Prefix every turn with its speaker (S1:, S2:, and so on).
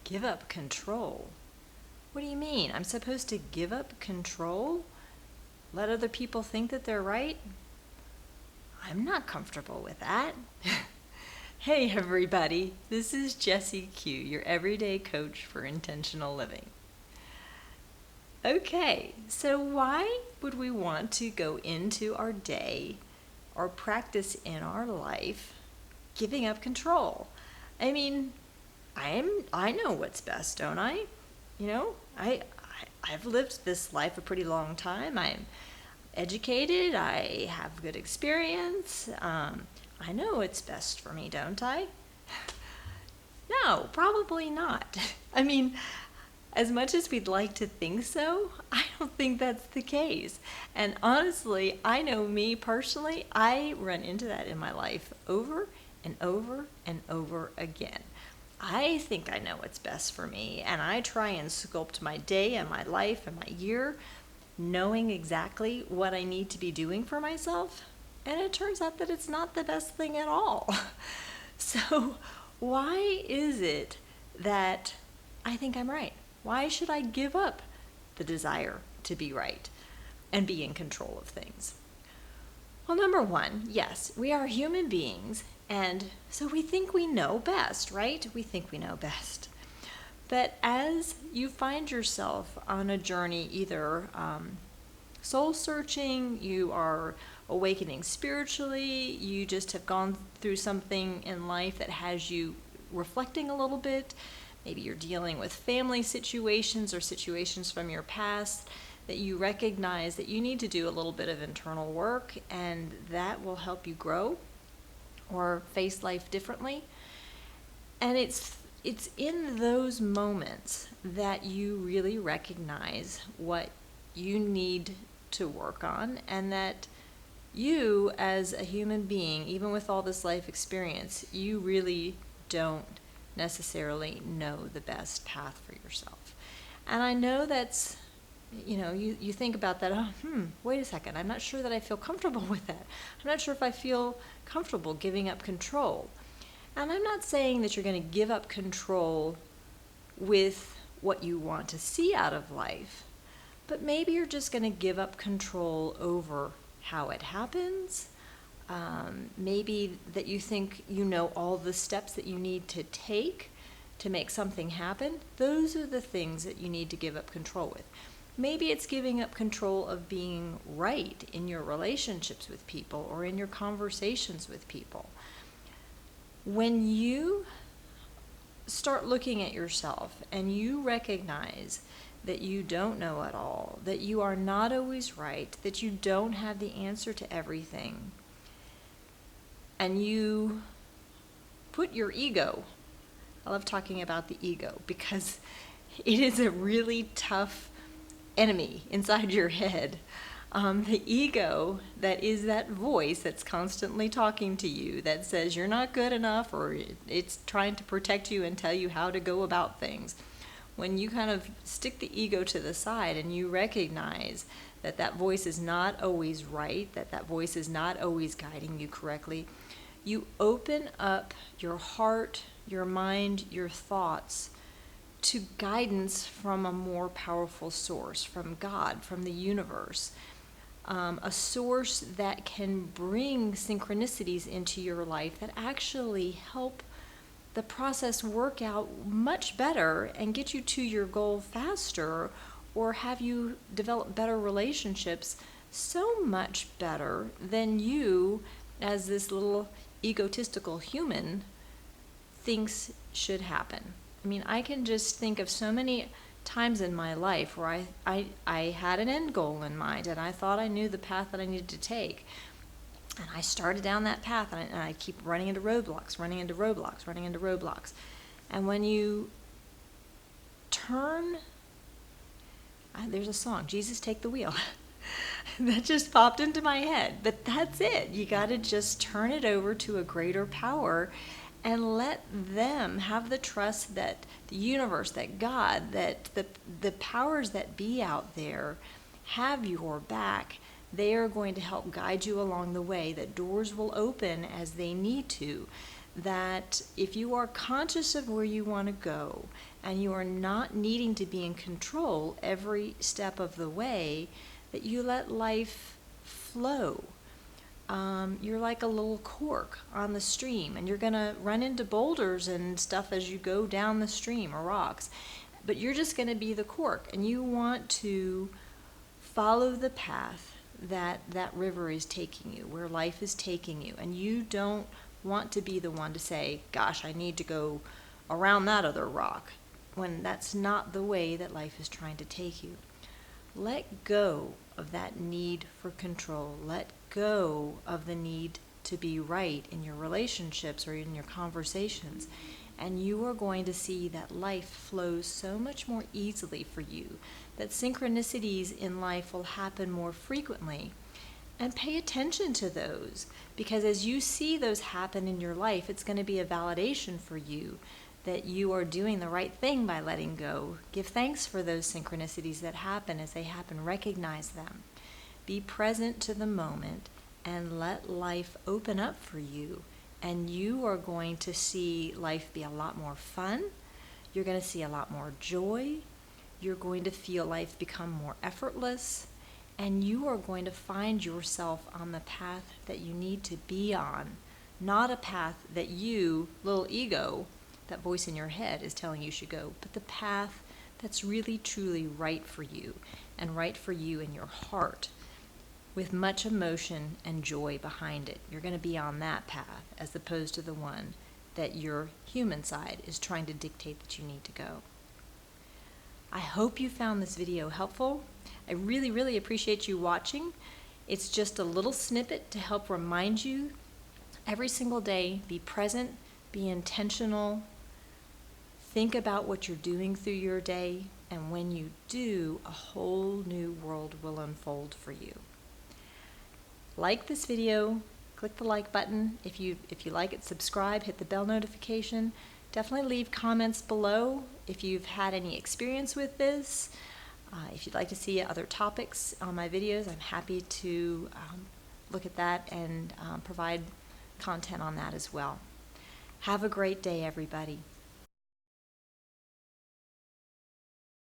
S1: Give up control. What do you mean? I'm supposed to give up control? Let other people think that they're right? I'm not comfortable with that. Hey everybody, this is Jessie Q, your everyday coach for intentional living. Okay, so why would we want to go into our day or practice in our life giving up control? I mean, I know what's best, don't I? You know, I've lived this life a pretty long time. I'm educated. I have good experience. I know what's best for me, don't I? No, probably not. I mean, as much as we'd like to think so, I don't think that's the case. And honestly, I know me personally, I run into that in my life over and over and over again. I think I know what's best for me, and I try and sculpt my day and my life and my year knowing exactly what I need to be doing for myself, and it turns out that it's not the best thing at all. So, why is it that I think I'm right? Why should I give up the desire to be right and be in control of things? Well, number one, yes, we are human beings, and so we think we know best, right? We think we know best. But as you find yourself on a journey, either soul searching, you are awakening spiritually, you just have gone through something in life that has you reflecting a little bit, maybe you're dealing with family situations or situations from your past, that you recognize that you need to do a little bit of internal work, and that will help you grow or face life differently. And it's in those moments that you really recognize what you need to work on, and that you as a human being, even with all this life experience, you really don't necessarily know the best path for yourself. And I know that's, you think about that, wait a second, I'm not sure that I feel comfortable with that. I'm not sure if I feel comfortable giving up control. And I'm not saying that you're going to give up control with what you want to see out of life, but maybe you're just going to give up control over how it happens. Maybe that you think you know all the steps that you need to take to make something happen. Those are the things that you need to give up control with. Maybe it's giving up control of being right in your relationships with people or in your conversations with people. When you start looking at yourself and you recognize that you don't know it all, that you are not always right, that you don't have the answer to everything, and you put your ego, I love talking about the ego because it is a really tough enemy inside your head. The ego, that is that voice that's constantly talking to you, that says you're not good enough, or it's trying to protect you and tell you how to go about things. When you kind of stick the ego to the side and you recognize that that voice is not always right, that that voice is not always guiding you correctly, you open up your heart, your mind, your thoughts to guidance from a more powerful source, from God, from the universe. A source that can bring synchronicities into your life that actually help the process work out much better and get you to your goal faster, or have you develop better relationships so much better than you, as this little egotistical human, thinks should happen. I mean, I can just think of so many times in my life where I had an end goal in mind, and I thought I knew the path that I needed to take. And I started down that path, and I keep running into roadblocks. And when you turn, there's a song, Jesus Take the Wheel. That just popped into my head. But that's it. You got to just turn it over to a greater power and let them have the trust that the universe, that God, that the powers that be out there have your back. They are going to help guide you along the way, that doors will open as they need to, that if you are conscious of where you want to go and you are not needing to be in control every step of the way, that you let life flow. You're like a little cork on the stream, and you're going to run into boulders and stuff as you go down the stream, or rocks, but you're just going to be the cork, and you want to follow the path that that river is taking you, where life is taking you, and you don't want to be the one to say, gosh, I need to go around that other rock, when that's not the way that life is trying to take you. Let go of that need for control. Let go of the need to be right in your relationships or in your conversations. And you are going to see that life flows so much more easily for you, that synchronicities in life will happen more frequently. And pay attention to those, because as you see those happen in your life, it's going to be a validation for you that you are doing the right thing by letting go. Give thanks for those synchronicities that happen. As they happen, recognize them. Be present to the moment and let life open up for you. And you are going to see life be a lot more fun. You're going to see a lot more joy. You're going to feel life become more effortless. And you are going to find yourself on the path that you need to be on, not a path that you, little ego, that voice in your head is telling you should go, but the path that's really truly right for you, and right for you in your heart, with much emotion and joy behind it. You're going to be on that path as opposed to the one that your human side is trying to dictate that you need to go. I hope you found this video helpful. I really, really appreciate you watching. It's just a little snippet to help remind you every single day, be present, be intentional, think about what you're doing through your day, and when you do, a whole new world will unfold for you. Like this video, click the like button. If you like it, subscribe, hit the bell notification. Definitely leave comments below if you've had any experience with this. If you'd like to see other topics on my videos, I'm happy to look at that and provide content on that as well. Have a great day, everybody.